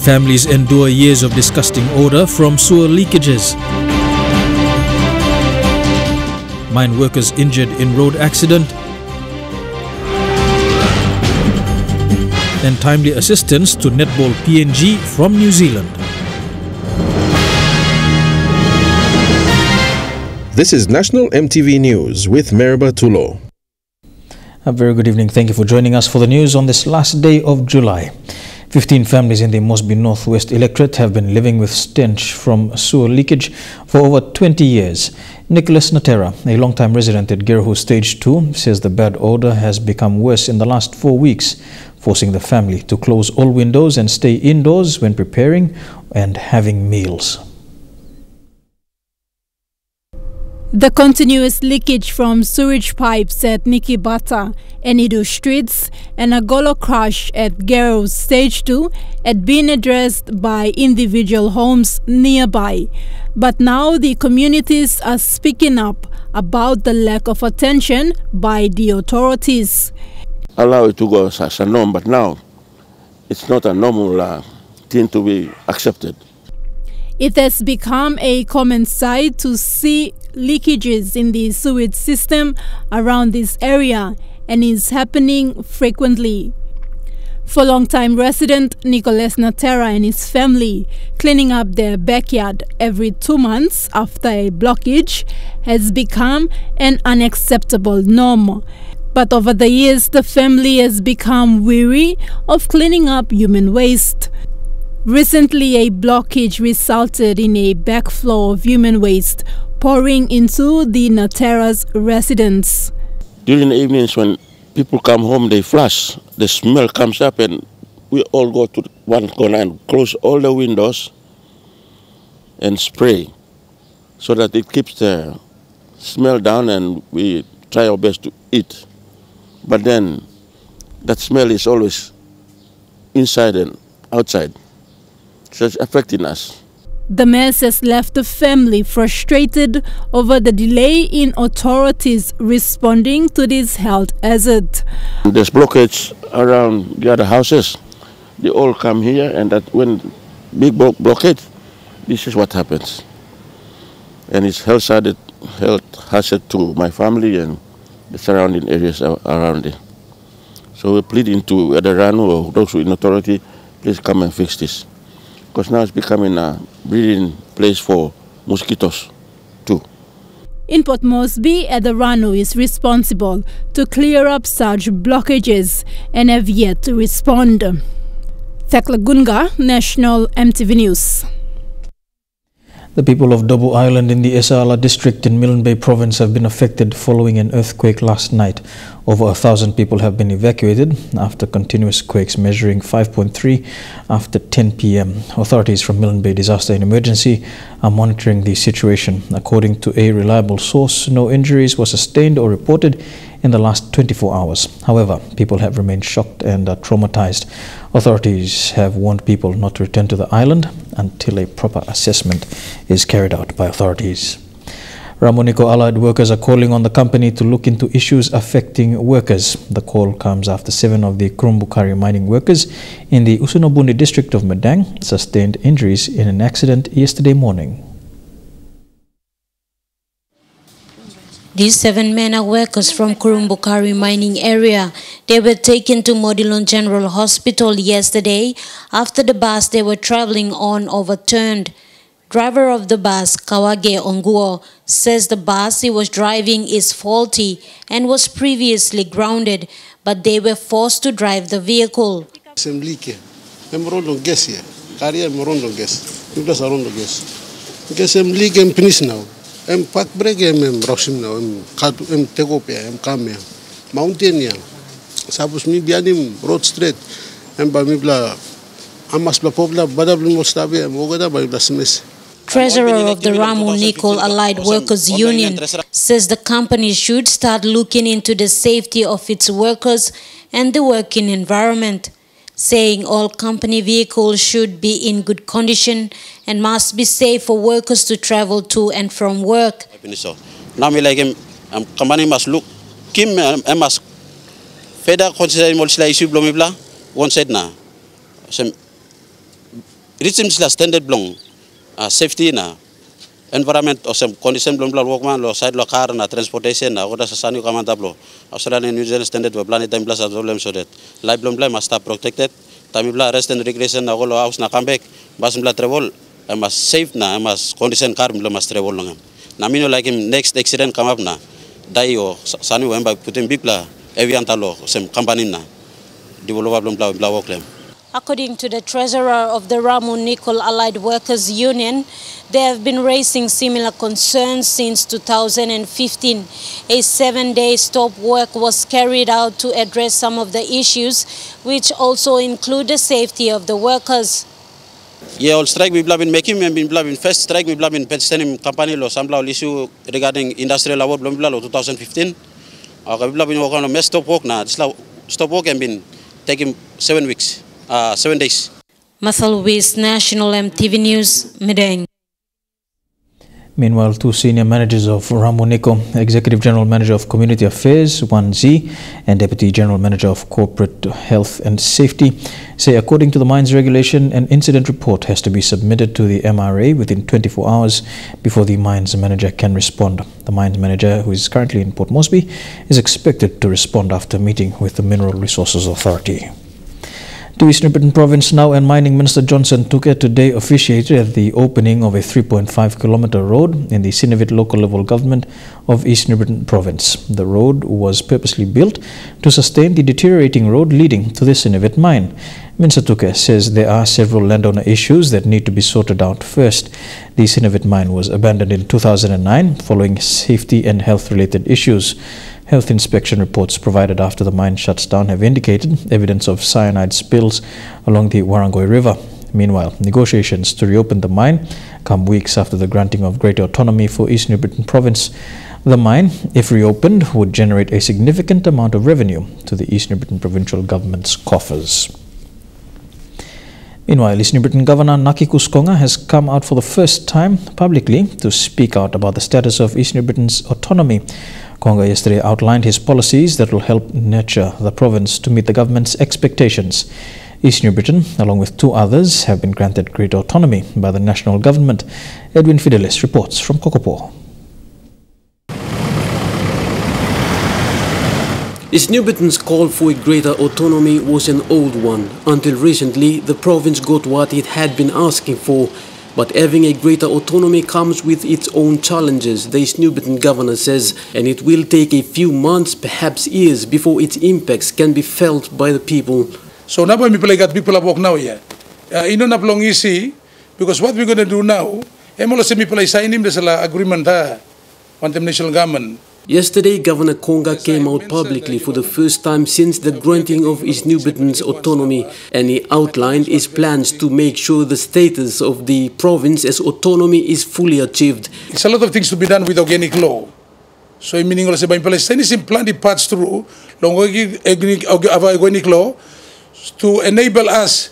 Families endure years of disgusting odour from sewer leakages. Mine workers injured in road accident. And timely assistance to Netball PNG from New Zealand. This is National MTV News with Meriba Tulo. A very good evening. Thank you for joining us for the news on this last day of July. 15 families in the Mosby Northwest electorate have been living with stench from sewer leakage for over 20 years. Nicholas Natera, a long-time resident at Gerhu Stage 2, says the bad odor has become worse in the last 4 weeks, forcing the family to close all windows and stay indoors when preparing and having meals. The continuous leakage from sewage pipes at Nikibata and Idu streets and a golo crash at Gerhu Stage 2 had been addressed by individual homes nearby. But now the communities are speaking up about the lack of attention by the authorities. Allow it to go as a norm, but now it's not a normal thing to be accepted. It has become a common sight to see leakages in the sewage system around this area and is happening frequently. For long-time resident Nicholas Natera and his family, cleaning up their backyard every 2 months after a blockage has become an unacceptable norm. But over the years, the family has become weary of cleaning up human waste. Recently, a blockage resulted in a backflow of human waste pouring into the Natera's residence. During the evenings when people come home, they flush. The smell comes up and we all go to one corner and close all the windows and spray so that it keeps the smell down and we try our best to eat. But then that smell is always inside and outside. So it's affecting us. The mess has left the family frustrated over the delay in authorities responding to this health hazard. There's blockage around the other houses. They all come here, and that when big blockage, this is what happens. And it's health hazard to my family and the surrounding areas around it. So we're pleading to the RANU or those in authority, please come and fix this. Because now it's becoming a breeding place for mosquitoes too. In Port Moresby, the RANU is responsible to clear up such blockages and have yet to respond. Thekla Gunga, National MTV News. The people of Dobu Island in the Esala district in Milne Bay province have been affected following an earthquake last night. Over 1,000 people have been evacuated after continuous quakes measuring 5.3 after 10 p.m. Authorities from Milne Bay Disaster and Emergency are monitoring the situation. According to a reliable source, no injuries were sustained or reported in the last 24 hours. However, people have remained shocked and are traumatized. Authorities have warned people not to return to the island until a proper assessment is carried out by authorities. Ramoniko allied workers are calling on the company to look into issues affecting workers. The call comes after 7 of the Kurumbukari mining workers in the Usunobundi district of Madang sustained injuries in an accident yesterday morning. These 7 men are workers from Kurumbukari mining area. They were taken to Modilon General Hospital yesterday after the bus they were traveling on overturned. Driver of the bus, Kawage Onguo, says the bus he was driving is faulty and was previously grounded, but they were forced to drive the vehicle. Pack break rosim now, take up come mountain yang. Sabus mi bianim road straight, bamibla amas bla pobla badabli mostabi mogada bamibla smes. Treasurer of the Ramu Nicol Allied Workers Union says the company should start looking into the safety of its workers and the working environment, saying all company vehicles should be in good condition and must be safe for workers to travel to and from work. Company must look, Kim must feda consider multiply issue blomibla one said na. Ritim sila standard blong safety na environment o sem condition blong blong workman lo side lo car na transportation na oda sasani kaman tablo. Australian New Zealand standard wa planet time plus problem so that life blong blong must stay protected. Tami bla rest and recreation na lo house na comeback bas bla travel must safe na must condition car blong must travel long. Na mino like him next accident come up na dai o sani wa mba putin bipla avian talo sem company na develop blong bla work claim. According to the treasurer of the Ramu Nickel Allied Workers Union, they have been raising similar concerns since 2015. A 7-day stop work was carried out to address some of the issues, which also include the safety of the workers. Yeah, all strike we been making and been first strike we been pensioning company lo some issue regarding industrial law lo 2015. We been working on a stop work na stop work and been taking 7 weeks. 7 days. Masal West National EMTV News, Medang. Meanwhile, two senior managers of Ramu Nickel, Executive General Manager of Community Affairs 1Z and Deputy General Manager of Corporate Health and Safety, say according to the mines regulation, an incident report has to be submitted to the MRA within 24 hours before the mines manager can respond. The mines manager, who is currently in Port Moresby, is expected to respond after meeting with the Mineral Resources Authority. To Eastern Britain Province now, and Mining Minister Johnson Tuke today officiated at the opening of a 3.5-kilometre road in the Sinavit local level government of Eastern Britain Province. The road was purposely built to sustain the deteriorating road leading to the Sinavit mine. Minister Tuke says there are several landowner issues that need to be sorted out first. The Sinavit mine was abandoned in 2009 following safety and health related issues. Health inspection reports provided after the mine shuts down have indicated evidence of cyanide spills along the Warangoi River. Meanwhile, negotiations to reopen the mine come weeks after the granting of greater autonomy for Eastern Britain Province. The mine, if reopened, would generate a significant amount of revenue to the Eastern Britain Provincial Government's coffers. Meanwhile, Eastern Britain Governor Naki Kuskonga has come out for the first time publicly to speak out about the status of Eastern Britain's autonomy. Konga yesterday outlined his policies that will help nurture the province to meet the government's expectations. Eastern Britain, along with two others, have been granted greater autonomy by the national government. Edwin Fidelis reports from Kokopo. Eastern Britain's call for a greater autonomy was an old one. Until recently, the province got what it had been asking for. But having a greater autonomy comes with its own challenges, the Eastern Britain governor says, and it will take a few months, perhaps years, before its impacts can be felt by the people. So now we got people at work now here. Not long easy, because what we're going to do now, people sign him this agreement on the national government. Yesterday, Governor Konga came out publicly for the first time since the granting of Eastern Britain's autonomy, and he outlined his plans to make sure the status of the province as autonomy is fully achieved. It's a lot of things to be done with organic law. So, meaning also by Palestine is implanted parts through organic law to enable us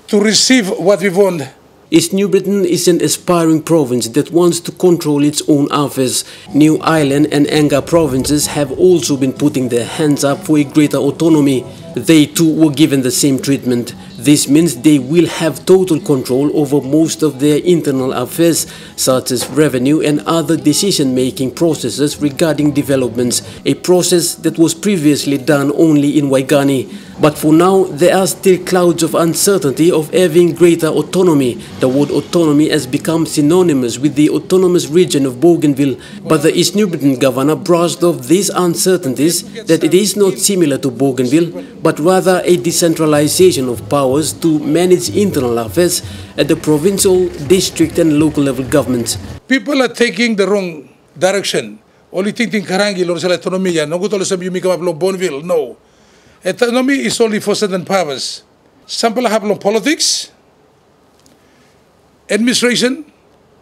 to receive what we want. Eastern Britain is an aspiring province that wants to control its own affairs. New Ireland and Anga provinces have also been putting their hands up for a greater autonomy. They too were given the same treatment. This means they will have total control over most of their internal affairs, such as revenue and other decision-making processes regarding developments, a process that was previously done only in Waigani. But for now, there are still clouds of uncertainty of having greater autonomy. The word autonomy has become synonymous with the autonomous region of Bougainville. But the Eastern Britain governor brushed off these uncertainties that it is not similar to Bougainville, but rather a decentralization of powers to manage internal affairs at the provincial, district and local level governments. People are taking the wrong direction. Only thinking Karangil or autonomy, no good also you make up Bonneville, no. Autonomy is only for certain powers. Some people have politics, administration,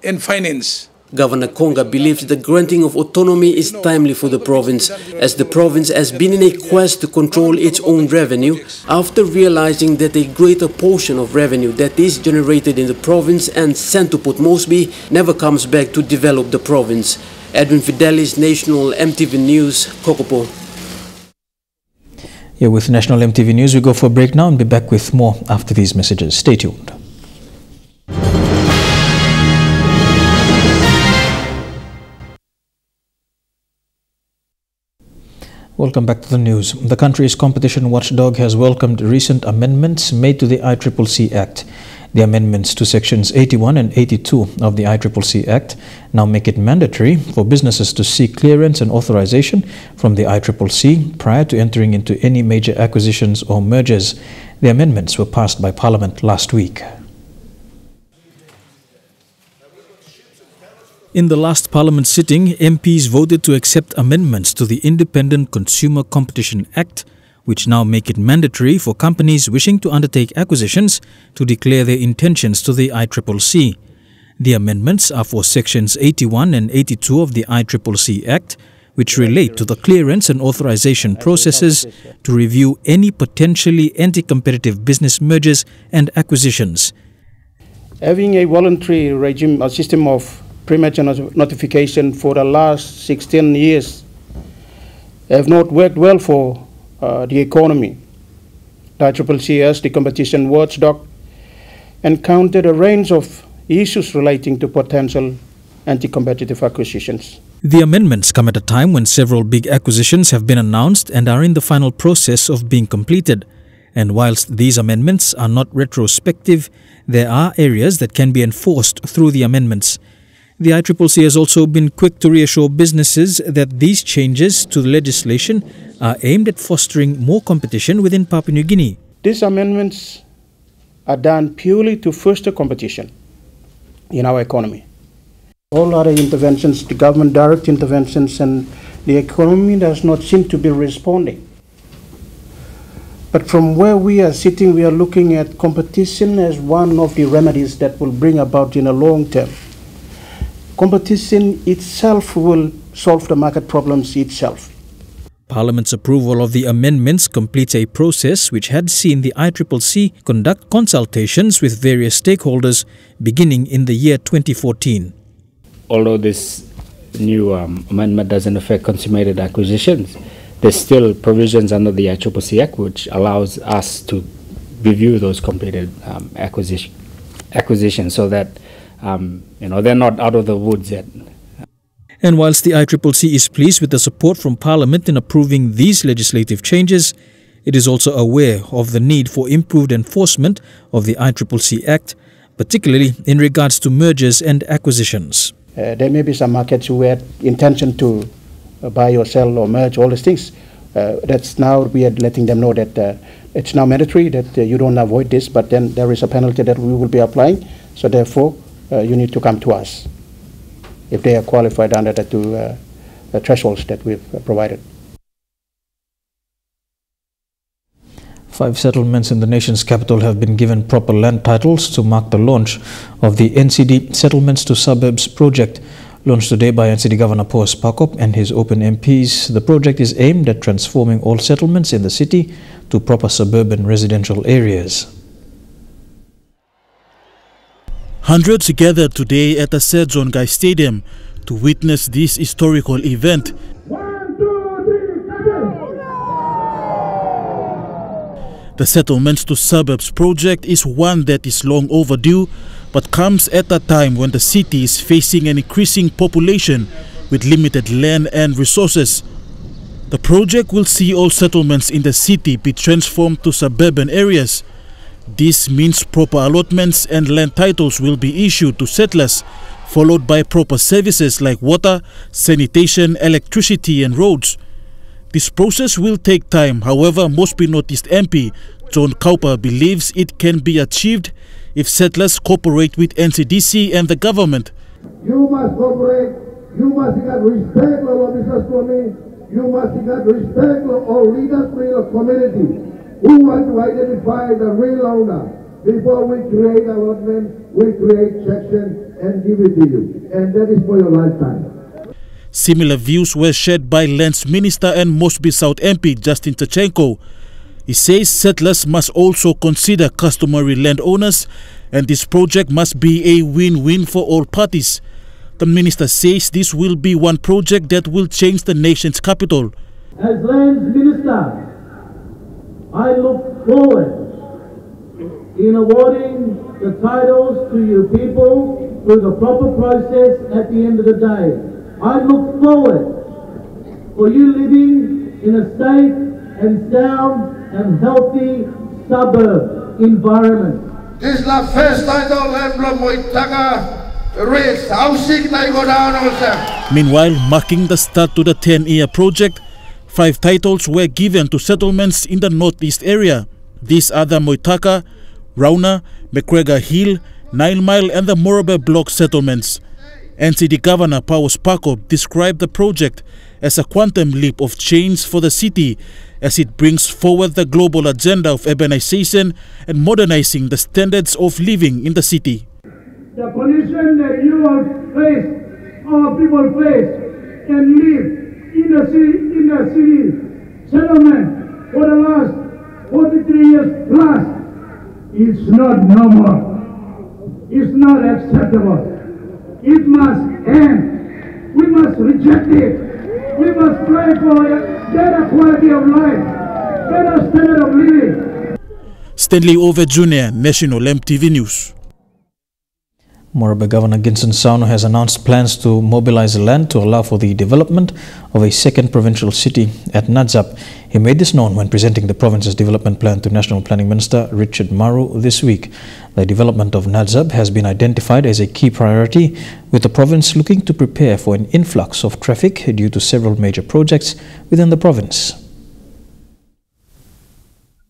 and finance. Governor Konga believes the granting of autonomy is timely for the province, as the province has been in a quest to control its own revenue after realizing that a greater portion of revenue that is generated in the province and sent to Port Moresby never comes back to develop the province. Edwin Fidelis, National EMTV News, Kokopo. Here with National EMTV News, we go for a break now and be back with more after these messages. Stay tuned. Welcome back to the news. The country's competition watchdog has welcomed recent amendments made to the ICCC Act. The amendments to sections 81 and 82 of the ICCC Act now make it mandatory for businesses to seek clearance and authorization from the ICCC prior to entering into any major acquisitions or mergers. The amendments were passed by Parliament last week. In the last Parliament sitting, MPs voted to accept amendments to the Independent Consumer Competition Act, which now make it mandatory for companies wishing to undertake acquisitions to declare their intentions to the ICCC. The amendments are for sections 81 and 82 of the ICCC Act, which relate to the clearance and authorization processes to review any potentially anti-competitive business mergers and acquisitions. Having a voluntary regime, a system of premature notification for the last 16 years have not worked well for the economy. The ICCC, as the competition watchdog, encountered a range of issues relating to potential anti-competitive acquisitions. The amendments come at a time when several big acquisitions have been announced and are in the final process of being completed. And whilst these amendments are not retrospective, there are areas that can be enforced through the amendments. The ICCC has also been quick to reassure businesses that these changes to the legislation are aimed at fostering more competition within Papua New Guinea. These amendments are done purely to foster competition in our economy. All other interventions, the government direct interventions, and the economy does not seem to be responding. But from where we are sitting, we are looking at competition as one of the remedies that will bring about in the long term. Competition itself will solve the market problems itself. Parliament's approval of the amendments completes a process which had seen the ICCC conduct consultations with various stakeholders beginning in the year 2014. Although this new amendment doesn't affect consummated acquisitions, there's still provisions under the ICCC Act which allows us to review those completed acquisitions so that they're not out of the woods yet. And whilst the ICCC is pleased with the support from Parliament in approving these legislative changes, it is also aware of the need for improved enforcement of the ICCC Act, particularly in regards to mergers and acquisitions. There may be some markets who had intention to buy or sell or merge, all these things. That's now we are letting them know that it's now mandatory, that you don't avoid this, but then there is a penalty that we will be applying. So therefore, you need to come to us if they are qualified under the two thresholds that we've provided. 5 settlements in the nation's capital have been given proper land titles to mark the launch of the NCD Settlements to Suburbs project. Launched today by NCD Governor Paus Pakop and his Open MPs, the project is aimed at transforming all settlements in the city to proper suburban residential areas. Hundreds gathered today at the Sedzongai Stadium to witness this historical event. The Settlements to Suburbs project is one that is long overdue, but comes at a time when the city is facing an increasing population with limited land and resources. The project will see all settlements in the city be transformed to suburban areas. This means proper allotments and land titles will be issued to settlers, followed by proper services like water, sanitation, electricity and roads. This process will take time. However, Mosby Northeast MP John Kaupa believes it can be achieved if settlers cooperate with NCDC and the government. You must cooperate, you must get respect all officers for me, you must get respect all leaders for your community who want to identify the real owner. Before we create allotment, we create section and give it to you. And that is for your lifetime. Similar views were shared by Lands Minister and Mosby South MP Justin Tachenko. He says settlers must also consider customary landowners and this project must be a win-win for all parties. The minister says this will be one project that will change the nation's capital. As Lands Minister, I look forward in awarding the titles to you people through the proper process at the end of the day. I look forward for you living in a safe and sound and healthy suburb environment. This is the first title emblem Moitaka race housing na go down also. Meanwhile, marking the start to the 10-year project, 5 titles were given to settlements in the northeast area. These are the Moitaka, Rauna, McGregor Hill, 9 Mile and the Morobe Block settlements. NCD Governor Paus Pakop described the project as a quantum leap of change for the city as it brings forward the global agenda of urbanization and modernizing the standards of living in the city. The condition that you all face, our people face, and live in the city settlement for the last 43 years plus, it's not normal. It's not acceptable. It must end. We must reject it. We must pray for a better quality of life, better standard of living. Stanley Ove Jr., National EMTV News. Morobe Governor Ginson Sauno has announced plans to mobilize land to allow for the development of a second provincial city at Nadzap. He made this known when presenting the province's development plan to National Planning Minister Richard Maru this week. The development of Nadzap has been identified as a key priority, with the province looking to prepare for an influx of traffic due to several major projects within the province.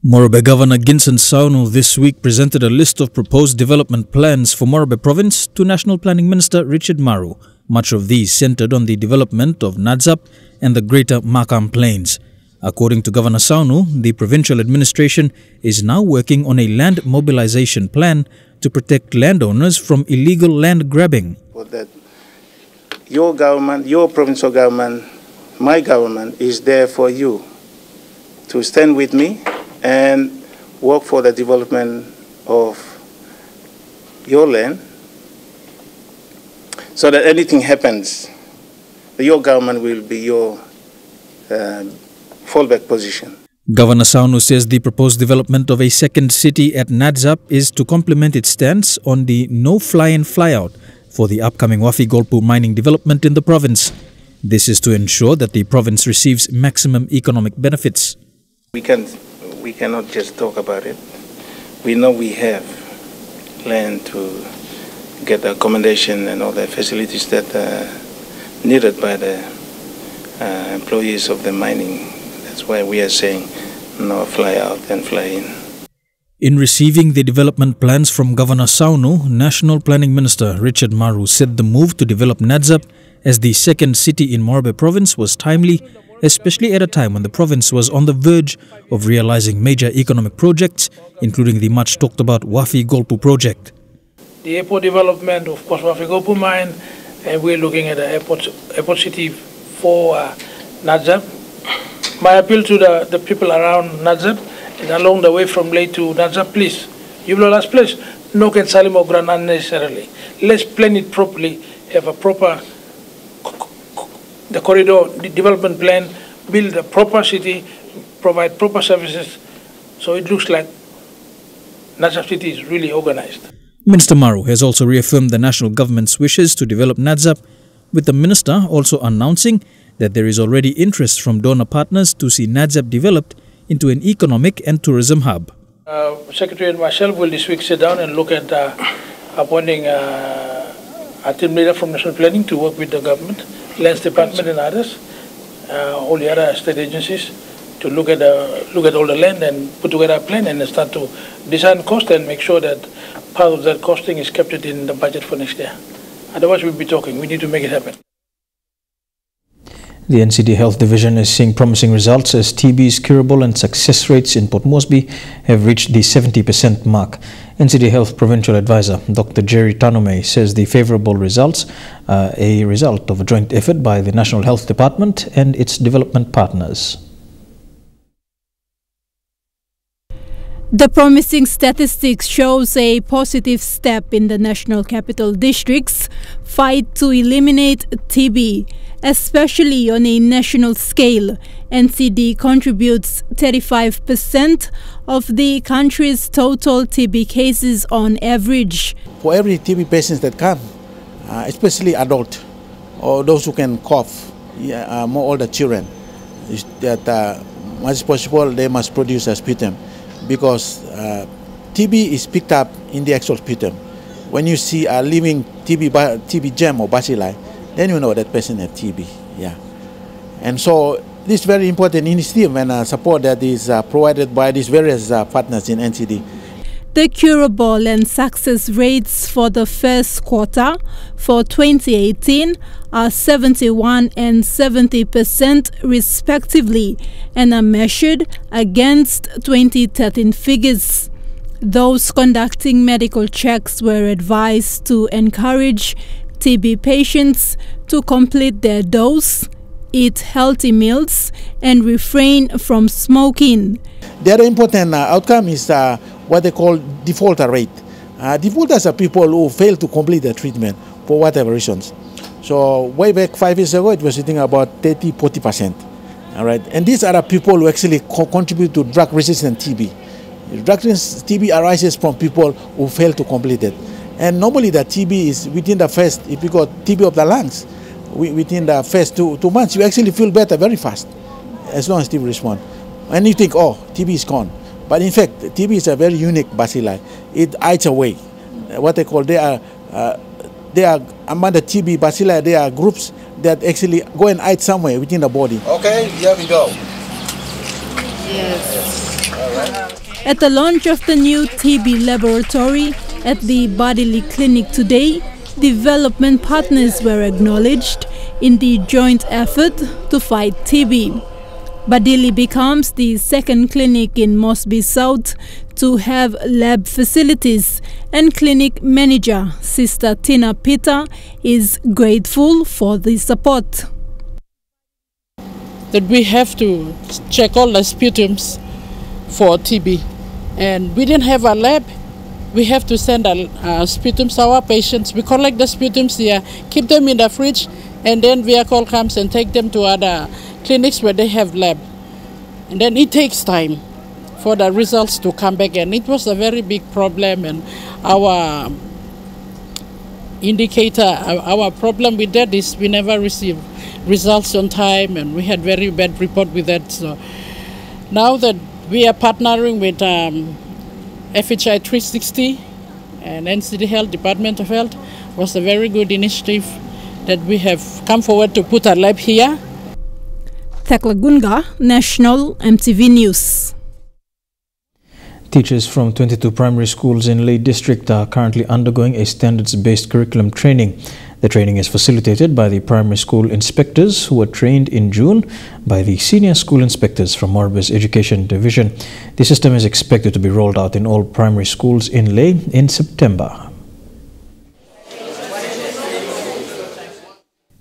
Morobe Governor Ginson Sauno this week presented a list of proposed development plans for Morobe Province to National Planning Minister Richard Maru. Much of these centered on the development of Nadzap and the Greater Makam Plains. According to Governor Sauno, the provincial administration is now working on a land mobilization plan to protect landowners from illegal land grabbing. That your government, your provincial government, my government is there for you to stand with me and work for the development of your land, so that anything happens, your government will be your fallback position. Governor Sauno says the proposed development of a second city at Nadzap is to complement its stance on the no fly-in fly-out for the upcoming Wafi Golpu mining development in the province. This is to ensure that the province receives maximum economic benefits. We cannot just talk about it. We know we have land to get the accommodation and all the facilities that are needed by the employees of the mining. That's why we are saying no fly out and fly in. In receiving the development plans from Governor Sauno, National Planning Minister Richard Maru said the move to develop Nadzap as the second city in Morobe Province was timely, especially at a time when the province was on the verge of realizing major economic projects, including the much talked about Wafi Golpu project. The airport development, of course, Wafi Golpu mine, and we're looking at the airport city for Nadzap. My appeal to the people around Nadzap and along the way from Ley to Nadzap, please, you will last place, no can salim or grant unnecessarily. Let's plan it properly, have a proper the corridor, the development plan, build a proper city, provide proper services, so it looks like Nadzap city is really organized. Minister Maru has also reaffirmed the national government's wishes to develop Nadzap, with the minister also announcing that there is already interest from donor partners to see Nadzap developed into an economic and tourism hub. Secretary and myself will this week sit down and look at appointing a team leader from National Planning to work with the government, Lands Department and others, all the other state agencies, to look at all the land and put together a plan and start to design cost and make sure that part of that costing is kept in the budget for next year. Otherwise, we'll be talking. We need to make it happen. The NCD Health Division is seeing promising results as TB is curable and success rates in Port Moresby have reached the 70% mark. NCD Health Provincial Advisor Dr. Jerry Tanome says the favorable results are a result of a joint effort by the National Health Department and its development partners. The promising statistics shows a positive step in the National Capital District's fight to eliminate TB, especially on a national scale. NCD contributes 35% of the country's total TB cases on average. For every TB patients that come, especially adult or those who can cough, more older children, is that much as possible they must produce a sputum, because TB is picked up in the actual sputum. When you see a living TB germ or bacilli, then you know that person has TB. Yeah, and so this is very important initiative and support that is provided by these various partners in NCD. The curable and success rates for the first quarter for 2018 are 71% and 70% respectively, and are measured against 2013 figures. Those conducting medical checks were advised to encourage TB patients to complete their dose, eat healthy meals, and refrain from smoking. The other important outcome is what they call defaulter rate. Defaulters are people who fail to complete the treatment for whatever reasons. So way back 5 years ago, it was sitting about 30–40%. All right, and these are the people who actually contribute to drug-resistant TB. Drug-resistant TB arises from people who fail to complete it. And normally the TB is within the first, if you got TB of the lungs, within the first two months, you actually feel better very fast, as long as TB responds. And you think, oh, TB is gone. But in fact, TB is a very unique bacilli. It hides away. What they call, they are among the TB bacilli, there are groups that actually go and hide somewhere within the body. Okay, here we go. Yes. All right. At the launch of the new TB laboratory at the Badili Clinic today, development partners were acknowledged in the joint effort to fight TB. Badili becomes the second clinic in Mosby South to have lab facilities, and clinic manager Sister Tina Peter is grateful for the support. That we have to check all the sputums for TB, and we didn't have a lab. We have to send sputums to our patients. We collect the sputums here, keep them in the fridge, and then vehicle comes and take them to other clinics where they have lab. And then it takes time for the results to come back, and it was a very big problem. And our indicator, our problem with that is we never received results on time, and we had very bad report with that. So now that we are partnering with FHI 360 and NCD Health, Department of Health, was a very good initiative that we have come forward to put a lab here. Thekla Gunga, National EMTV News. Teachers from 22 primary schools in Leh District are currently undergoing a standards-based curriculum training. The training is facilitated by the primary school inspectors who were trained in June by the senior school inspectors from Morbe's Education Division. The system is expected to be rolled out in all primary schools in Leh in September.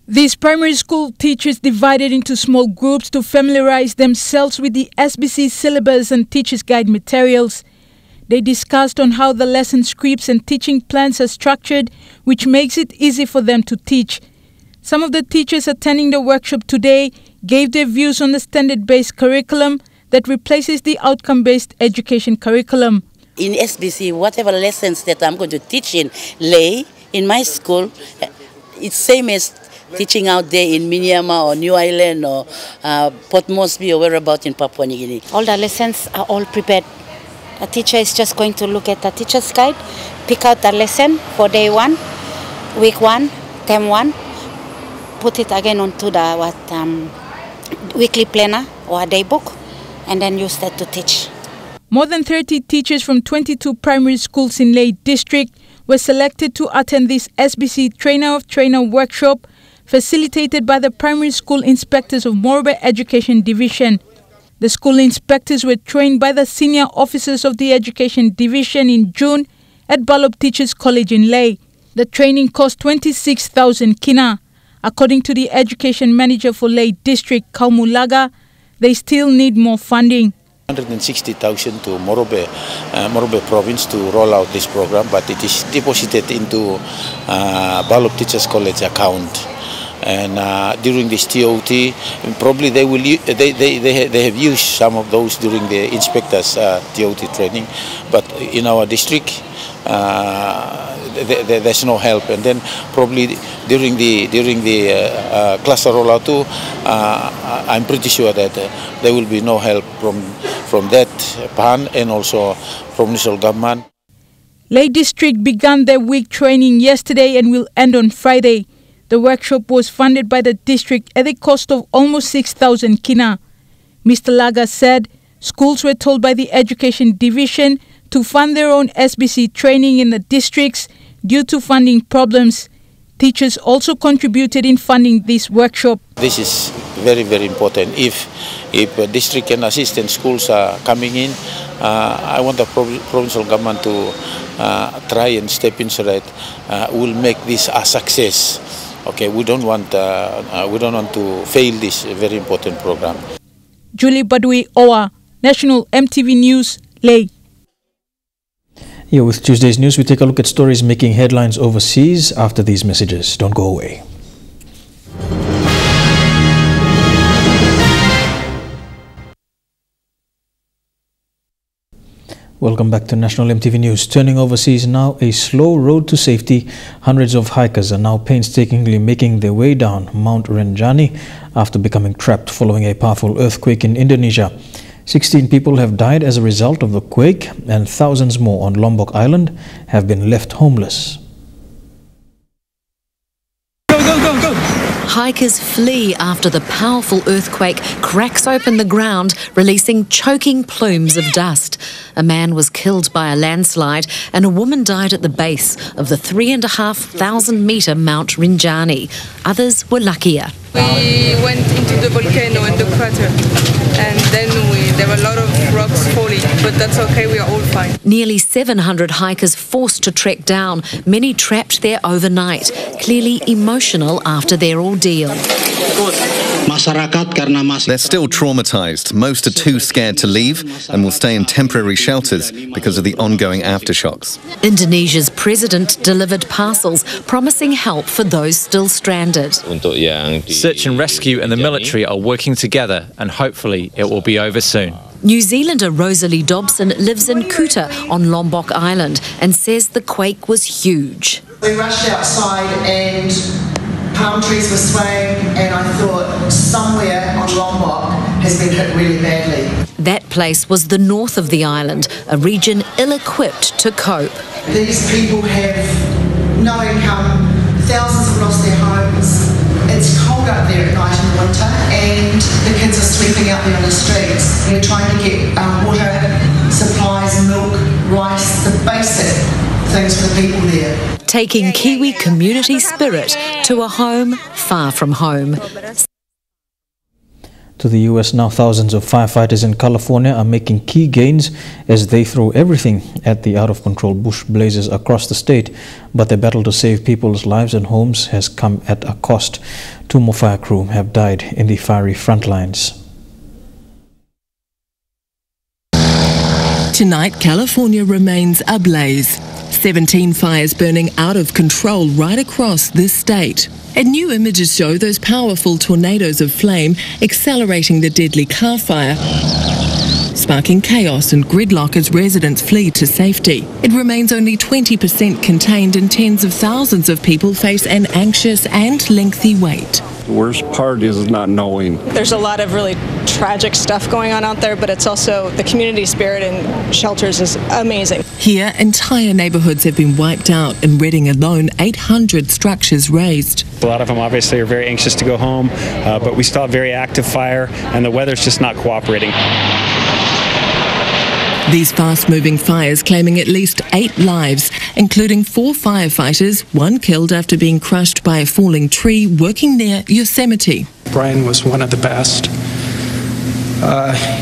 These primary school teachers divided into small groups to familiarize themselves with the SBC syllabus and teachers' guide materials. They discussed on how the lesson scripts and teaching plans are structured, which makes it easy for them to teach. Some of the teachers attending the workshop today gave their views on the standard-based curriculum that replaces the outcome-based education curriculum. In SBC, whatever lessons that I'm going to teach in Leh, in my school, it's same as teaching out there in Myanmar or New Island or Port Moresby or whereabout in Papua New Guinea. All the lessons are all prepared. The teacher is just going to look at the teacher's guide, pick out the lesson for day 1, week 1, term 1, put it again onto the weekly planner or a day book, and then use that to teach. More than 30 teachers from 22 primary schools in Leh District were selected to attend this SBC Trainer of Trainer workshop facilitated by the primary school inspectors of Morbe Education Division. The school inspectors were trained by the senior officers of the Education Division in June at Balop Teachers College in Leh. The training cost 26,000 kina. According to the education manager for Leh District, Kaumulaga, they still need more funding. 160,000 to Morbe province to roll out this program, but it is deposited into Balop Teachers College account. And during this TOT, probably they have used some of those during the inspectors TOT training, but in our district there's no help, and then probably during the cluster rollout too, I'm pretty sure that there will be no help from that PAN and also from municipal government. Leh District began their week training yesterday and will end on Friday. The workshop was funded by the district at a cost of almost 6,000 kina. Mr. Laga said schools were told by the Education Division to fund their own SBC training in the districts due to funding problems. Teachers also contributed in funding this workshop. This is very, very important. If district and assistant schools are coming in, I want the provincial government to try and step in so that we'll make this a success. Okay, we don't want to fail this very important program. Julie Badui Owa, National EMTV News, Leh. Here with Tuesday's news, we take a look at stories making headlines overseas after these messages. Don't go away. Welcome back to National EMTV News. Turning overseas now, a slow road to safety. Hundreds of hikers are now painstakingly making their way down Mount Rinjani after becoming trapped following a powerful earthquake in Indonesia. 16 people have died as a result of the quake, and thousands more on Lombok Island have been left homeless. Hikers flee after the powerful earthquake cracks open the ground, releasing choking plumes of dust. A man was killed by a landslide and a woman died at the base of the 3,500-metre Mount Rinjani. Others were luckier. We went into the volcano and the crater, and then there were a lot of rocks falling, but that's okay, we are all fine. Nearly 700 hikers forced to trek down, many trapped there overnight, clearly emotional after their ordeal. They're still traumatised. Most are too scared to leave and will stay in temporary shelters because of the ongoing aftershocks. Indonesia's president delivered parcels promising help for those still stranded. Search and rescue and the military are working together, and hopefully it will be over soon. New Zealander Rosalie Dobson lives in Kuta on Lombok Island and says the quake was huge. We rushed outside and palm trees were swaying, and I thought somewhere on Lombok has been hit really badly. That place was the north of the island, a region ill-equipped to cope. These people have no income, thousands have lost their homes. It's cold out there at night in the winter, and the kids are sleeping out there on the streets. We're trying to get water, supplies, milk, rice, the basic things for the people there. Taking Kiwi community spirit to a home far from home. To the US now, thousands of firefighters in California are making key gains as they throw everything at the out-of-control bush blazes across the state. But the battle to save people's lives and homes has come at a cost. 2 more fire crew have died in the fiery front lines. Tonight, California remains ablaze. 17 fires burning out of control right across this state. And new images show those powerful tornadoes of flame accelerating the deadly car fire, sparking chaos and gridlock as residents flee to safety. It remains only 20% contained, and tens of thousands of people face an anxious and lengthy wait. The worst part is not knowing. There's a lot of really tragic stuff going on out there, but it's also the community spirit in shelters is amazing. Here, entire neighbourhoods have been wiped out. In Redding alone, 800 structures razed. A lot of them obviously are very anxious to go home, but we still have very active fire, and the weather's just not cooperating. These fast-moving fires claiming at least 8 lives, including 4 firefighters, 1 killed after being crushed by a falling tree working near Yosemite. Brian was one of the best.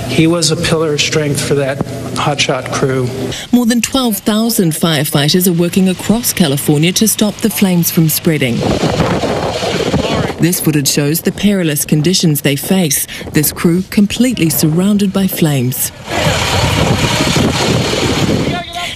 He was a pillar of strength for that hotshot crew. More than 12,000 firefighters are working across California to stop the flames from spreading. This footage shows the perilous conditions they face. This crew completely surrounded by flames.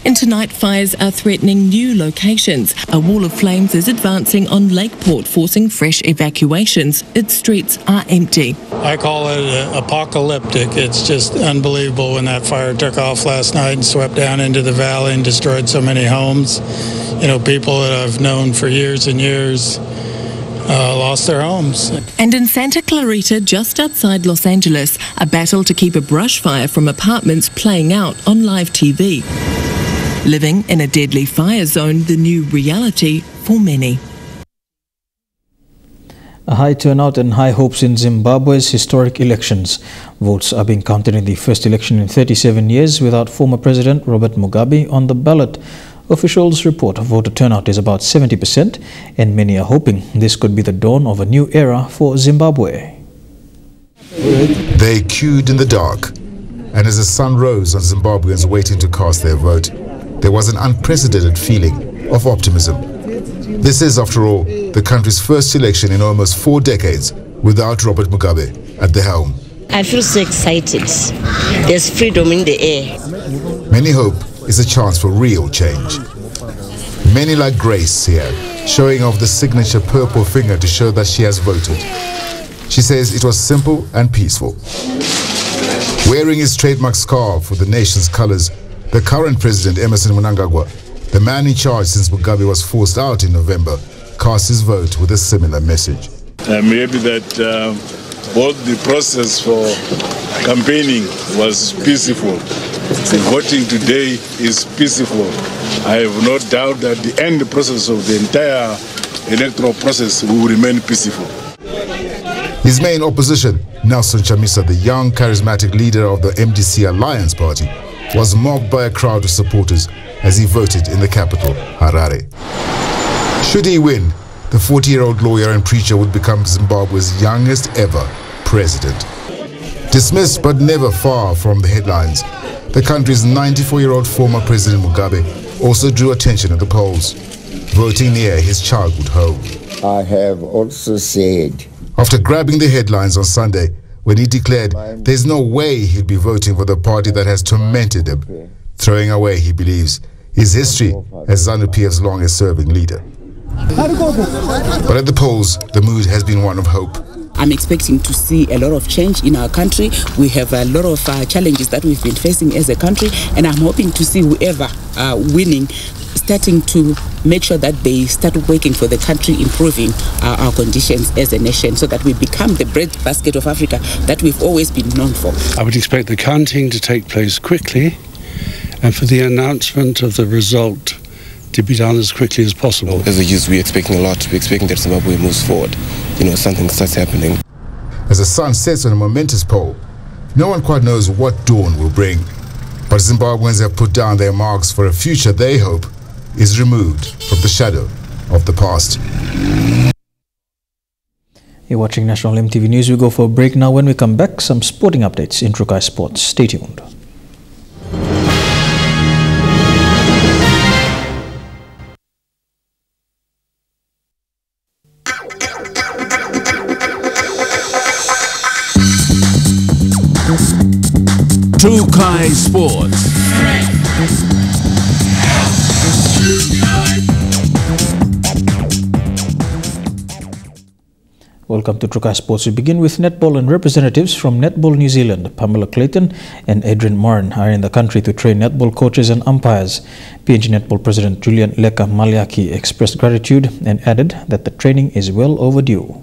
And tonight, fires are threatening new locations. A wall of flames is advancing on Lakeport, forcing fresh evacuations. Its streets are empty. I call it apocalyptic. It's just unbelievable when that fire took off last night and swept down into the valley and destroyed so many homes. You know, people that I've known for years and years. lost their homes. And in Santa Clarita, just outside Los Angeles, a battle to keep a brush fire from apartments playing out on live TV. Living in a deadly fire zone, the new reality for many. A high turnout and high hopes in Zimbabwe's historic elections. Votes are being counted in the first election in 37 years without former President Robert Mugabe on the ballot. Officials report voter turnout is about 70%, and many are hoping this could be the dawn of a new era for Zimbabwe. They queued in the dark, and as the sun rose on Zimbabweans waiting to cast their vote, there was an unprecedented feeling of optimism. This is, after all, the country's first election in almost 4 decades without Robert Mugabe at the helm. I feel so excited. There's freedom in the air. Many hope it's a chance for real change. Many like Grace here, showing off the signature purple finger to show that she has voted. She says it was simple and peaceful. Wearing his trademark scarf with the nation's colors, the current president, Emerson Mnangagwa, the man in charge since Mugabe was forced out in November, cast his vote with a similar message. I'm happy that both the process for campaigning was peaceful. The voting today is peaceful. I have no doubt that the end process of the entire electoral process will remain peaceful. His main opposition, Nelson Chamisa, the young charismatic leader of the MDC Alliance Party, was mobbed by a crowd of supporters as he voted in the capital, Harare. Should he win, the 40-year-old lawyer and preacher would become Zimbabwe's youngest ever president. Dismissed but never far from the headlines, the country's 94-year-old former President Mugabe also drew attention at the polls, voting near his childhood home. I have also said, after grabbing the headlines on Sunday, when he declared there's no way he'd be voting for the party that has tormented him, throwing away, he believes, his history as ZANU-PF's longest-serving leader. But at the polls, the mood has been one of hope. I'm expecting to see a lot of change in our country. We have a lot of challenges that we've been facing as a country, and I'm hoping to see whoever winning starting to make sure that they start working for the country, improving our conditions as a nation so that we become the breadbasket of Africa that we've always been known for. I would expect the counting to take place quickly and for the announcement of the result to be done as quickly as possible. As a youth, we're expecting a lot. We're expecting that Zimbabwe moves forward. Something starts happening. As the sun sets on a momentous pole, no one quite knows what dawn will bring. But Zimbabweans have put down their marks for a future they hope is removed from the shadow of the past. You're watching National EMTV News. We go for a break now. When we come back, some sporting updates in Trukai Sports. Stay tuned. Trukai Sports. Welcome to Trukai Sports. We begin with netball, and representatives from Netball New Zealand, Pamela Clayton and Adrian Moran, are in the country to train netball coaches and umpires. PNG Netball President Julian Leka Maliaki expressed gratitude and added that the training is well overdue.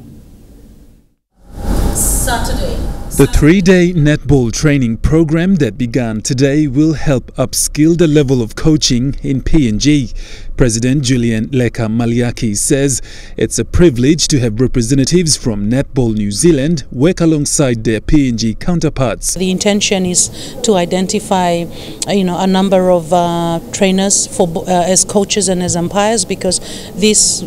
The 3-day netball training program that began today will help upskill the level of coaching in PNG. President Julian Leka Maliaki says it's a privilege to have representatives from Netball New Zealand work alongside their PNG counterparts. The intention is to identify, a number of trainers for as coaches and as umpires, because these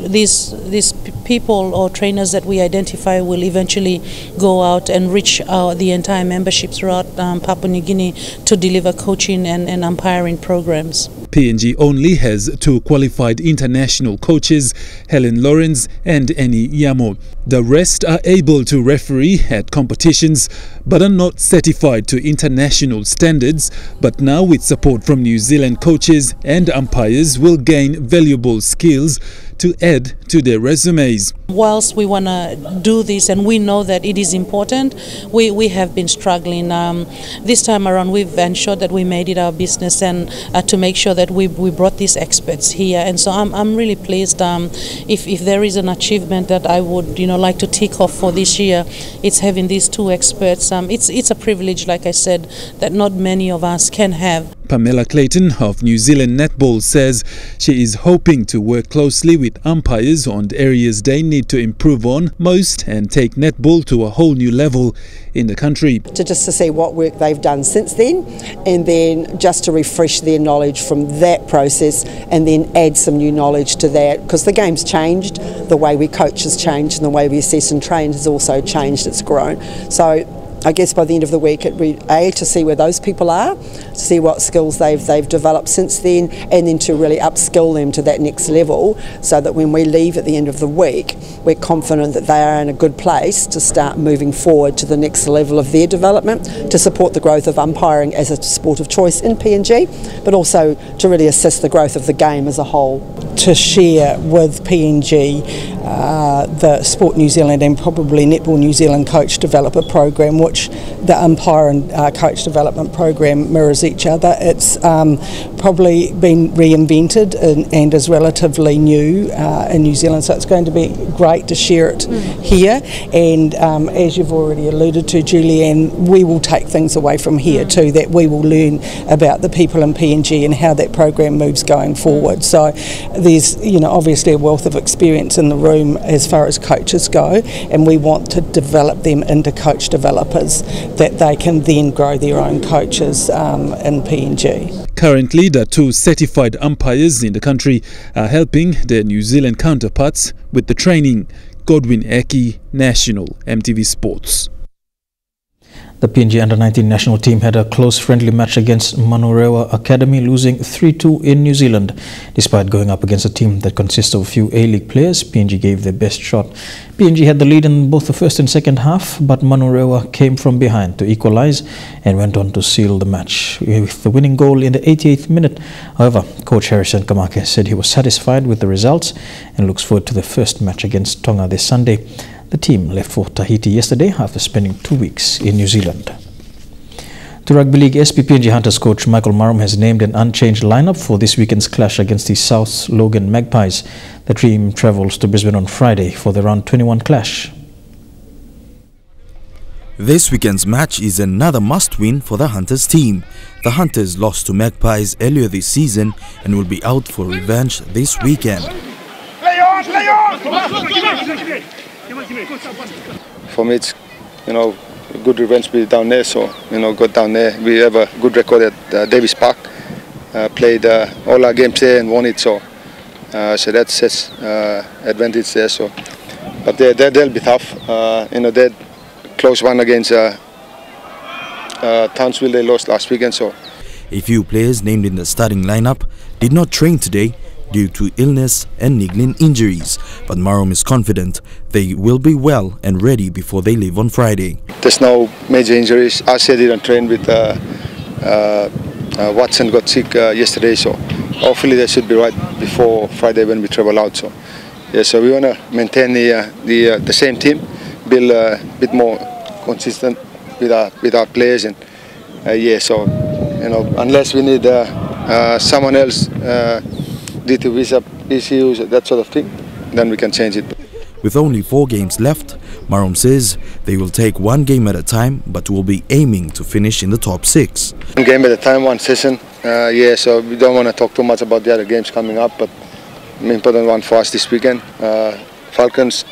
people or trainers that we identify will eventually go out and reach the entire membership throughout Papua New Guinea to deliver coaching and umpiring programs. PNG only has 2 qualified international coaches, Helen Lawrence and Annie Yamo. The rest are able to referee at competitions but are not certified to international standards, but now with support from New Zealand coaches and umpires will gain valuable skills to add to their resumes. Whilst we want to do this and we know that it is important, we have been struggling. This time around we've ensured that we made it our business and to make sure that we brought these experts here, and so I'm really pleased. If there is an achievement that I would like to tick off for this year, it's having these two experts. It's a privilege, like I said, that not many of us can have. Pamela Clayton of New Zealand Netball says she is hoping to work closely with umpires on the areas they need to improve on most and take netball to a whole new level in the country. To see what work they've done since then, and then just to refresh their knowledge from that process and then add some new knowledge to that, because the game's changed, the way we coach has changed, and the way we assess and train has also changed, it's grown. So I guess by the end of the week it'd be to see where those people are, to see what skills they've developed since then, and then to really upskill them to that next level, so that when we leave at the end of the week we're confident that they are in a good place to start moving forward to the next level of their development, to support the growth of umpiring as a sport of choice in PNG, but also to really assist the growth of the game as a whole. To share with PNG the Sport New Zealand and probably Netball New Zealand Coach Developer Program, which the umpire and coach development program mirrors each other. It's probably been reinvented and is relatively new in New Zealand, so it's going to be great to share it here. And as you've already alluded to, Julianne, we will take things away from here too, that we will learn about the people in PNG and how that program moves going forward. So there's obviously a wealth of experience in the room as far as coaches go, and we want to develop them into coach developers that they can then grow their own coaches in PNG. Currently, the two certified umpires in the country are helping their New Zealand counterparts with the training. Godwin Eki, National MTV Sports. The PNG Under-19 national team had a close friendly match against Manurewa Academy, losing 3-2 in New Zealand. Despite going up against a team that consists of a few A-League players, PNG gave their best shot. PNG had the lead in both the first and second half, but Manurewa came from behind to equalise and went on to seal the match with the winning goal in the 88th minute. However, coach Harrison Kamake said he was satisfied with the results and looks forward to the first match against Tonga this Sunday. The team left for Tahiti yesterday after spending 2 weeks in New Zealand. To Rugby League, PNG Hunters coach Michael Marum has named an unchanged lineup for this weekend's clash against the South Logan Magpies. The team travels to Brisbane on Friday for the round 21 clash. This weekend's match is another must-win for the Hunters team. The Hunters lost to Magpies earlier this season and will be out for revenge this weekend. For me, it's good revenge be down there. So got down there. We have a good record at Davis Park. Played all our games there and won it. So that's advantage there. So, but they'll be tough. They close one against Townsville. They lost last weekend. So a few players named in the starting lineup did not train today due to illness and niggling injuries, but Marum is confident they will be well and ready before they leave on Friday. There's no major injuries. Asia didn't train with Watson got sick yesterday, so hopefully they should be right before Friday when we travel out. So yeah, so we want to maintain the same team, build a bit more consistent with our players, and so unless we need someone else due to visa issues, that sort of thing, then we can change it. With only 4 games left, Marum says they will take one game at a time, but will be aiming to finish in the top 6. One game at a time, one session. So we don't want to talk too much about the other games coming up, but an important one for us this weekend. Magpies,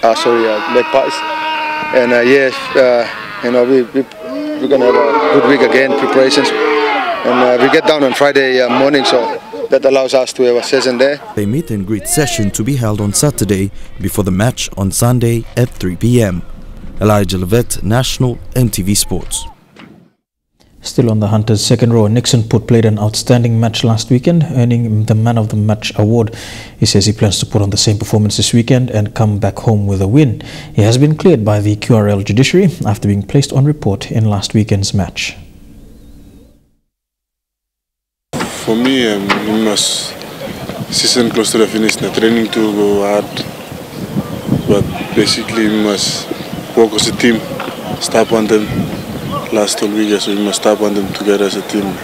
and we're going to have a good week again, preparations, and we get down on Friday morning, so that allows us to have a session there. A meet and greet session to be held on Saturday before the match on Sunday at 3 p.m. Elijah Levitt, National MTV Sports. Still on the Hunters' second row, Nixon Put played an outstanding match last weekend, earning the Man of the Match award. He says he plans to put on the same performance this weekend and come back home with a win. He has been cleared by the QRL judiciary after being placed on report in last weekend's match. For me, we must season close to the finish. The training to go hard, but basically we must work as a team. Start one them last 12 weeks, so we must start one them together as a team,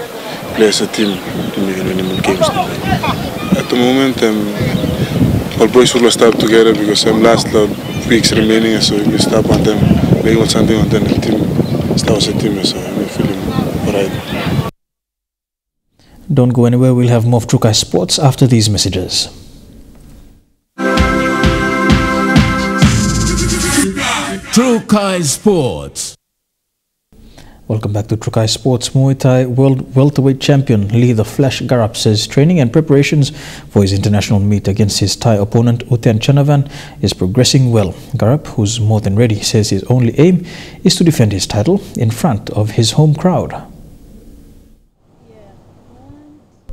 play as a team to make winning games. At the moment, all boys will start together because last weeks remaining, so we start one them, making something on the team. Start as a team, so we're feeling alright. Don't go anywhere, we'll have more of Trukai Sports after these messages. Trukai Sports. Welcome back to Trukai Sports. Muay Thai World Welterweight Champion Lee the Flash Garup says training and preparations for his international meet against his Thai opponent Uthan Chanavan is progressing well. Garup, who's more than ready, says his only aim is to defend his title in front of his home crowd.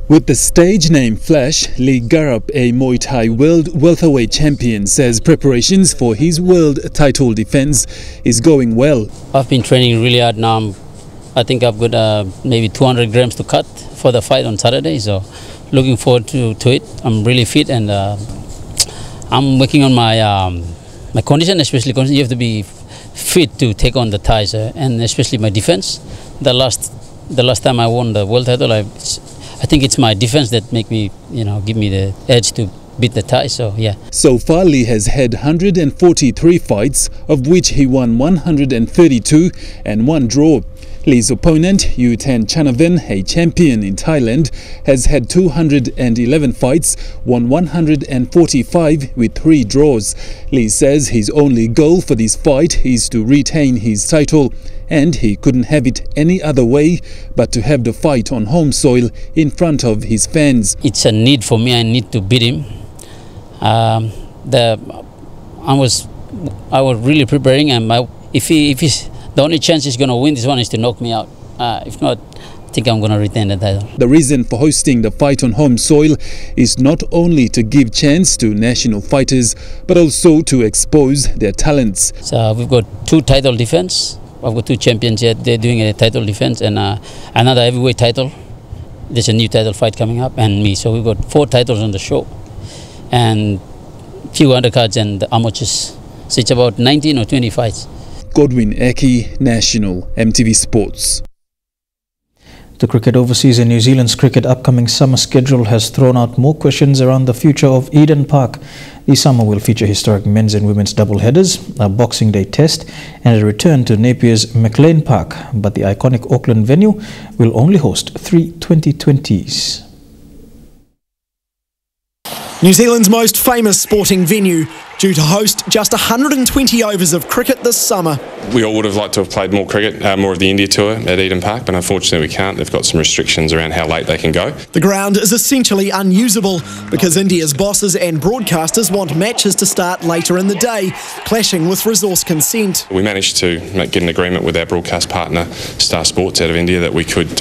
With the stage name Flash, Lee Garup, a Muay Thai World Welterweight Champion, says preparations for his world title defense is going well. I've been training really hard now. I think I've got maybe 200 grams to cut for the fight on Saturday, so looking forward to it. I'm really fit, and I'm working on my condition, especially condition. You have to be fit to take on the Thais, and especially my defense. The last time I won the world title, I think it's my defense that make me, give me the edge to beat the Thai, so yeah. So far, Lee has had 143 fights, of which he won 132 and 1 draw. Lee's opponent, Uthan Chanavan, a champion in Thailand, has had 211 fights, won 145 with 3 draws. Lee says his only goal for this fight is to retain his title, and he couldn't have it any other way but to have the fight on home soil in front of his fans. It's a need for me. I need to beat him. I was really preparing, and if he's the only chance he's going to win this one is to knock me out. If not, I think I'm going to retain the title. The reason for hosting the fight on home soil is not only to give chance to national fighters, but also to expose their talents. So we've got 2 title defense. I've got 2 champions yet. They're doing a title defense and another heavyweight title. There's a new title fight coming up, and me. So we've got 4 titles on the show, and few undercards and the amateurs. So it's about 19 or 20 fights. Godwin Eki, National, EMTV Sports. The cricket overseas and New Zealand's cricket upcoming summer schedule has thrown out more questions around the future of Eden Park. This summer will feature historic men's and women's double headers, a Boxing Day test and a return to Napier's McLean Park, but the iconic Auckland venue will only host 3 2020s. New Zealand's most famous sporting venue, due to host just 120 overs of cricket this summer. We all would have liked to have played more cricket, more of the India tour at Eden Park, but unfortunately we can't. They've got some restrictions around how late they can go. The ground is essentially unusable because India's bosses and broadcasters want matches to start later in the day, clashing with resource consent. We managed to get an agreement with our broadcast partner, Star Sports out of India, that we could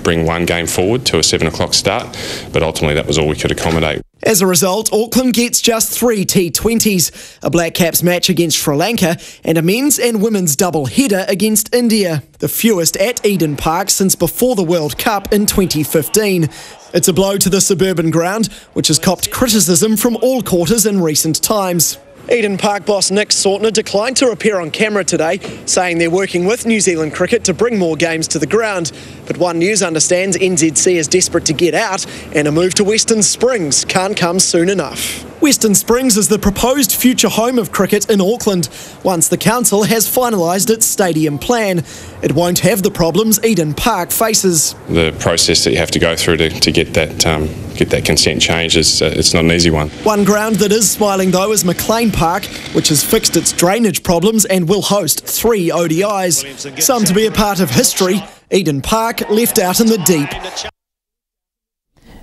bring 1 game forward to a 7 o'clock start, but ultimately that was all we could accommodate. As a result, Auckland gets just 3 T20s, a Black Caps match against Sri Lanka and a men's and women's double header against India, the fewest at Eden Park since before the World Cup in 2015. It's a blow to the suburban ground, which has copped criticism from all quarters in recent times. Eden Park boss Nick Sortner declined to appear on camera today, saying they're working with New Zealand Cricket to bring more games to the ground. But One News understands NZC is desperate to get out, and a move to Western Springs can't come soon enough. Western Springs is the proposed future home of cricket in Auckland, once the council has finalised its stadium plan. It won't have the problems Eden Park faces. The process that you have to go through to get that consent changed it's not an easy one. One ground that is smiling though is McLean Park, which has fixed its drainage problems and will host 3 ODIs. Some to be a part of history, Eden Park left out in the deep.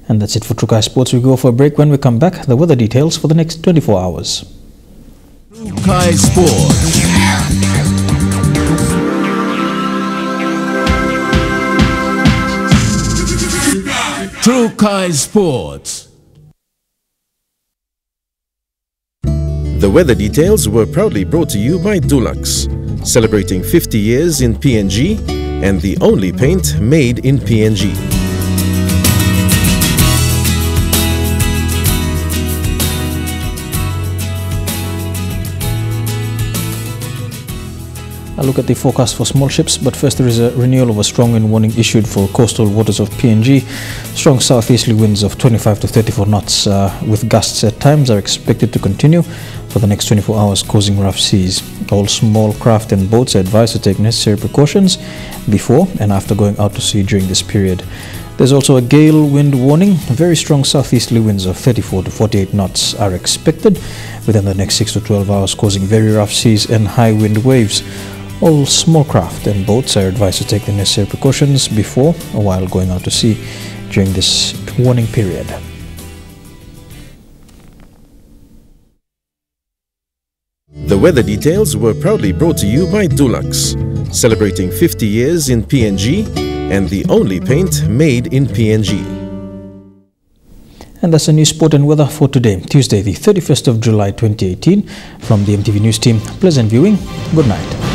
And that's it for Trukai Sports. We go for a break. When we come back, the weather details for the next 24 hours. Trukai Sports. Trukai Sports. The weather details were proudly brought to you by Dulux, celebrating 50 years in PNG and the only paint made in PNG. look at the forecast for small ships, but first there is a renewal of a strong wind warning issued for coastal waters of PNG. Strong southeasterly winds of 25 to 34 knots with gusts at times are expected to continue for the next 24 hours, causing rough seas. All small craft and boats are advised to take necessary precautions before and after going out to sea during this period. There's also a gale wind warning. Very strong southeasterly winds of 34 to 48 knots are expected within the next 6 to 12 hours, causing very rough seas and high wind waves. All small craft and boats are advised to take the necessary precautions before or while going out to sea during this warning period. The weather details were proudly brought to you by Dulux, celebrating 50 years in PNG and the only paint made in PNG. And that's the news, sport and weather for today, Tuesday the 31st of July 2018. From the EMTV News team, pleasant viewing. Good night.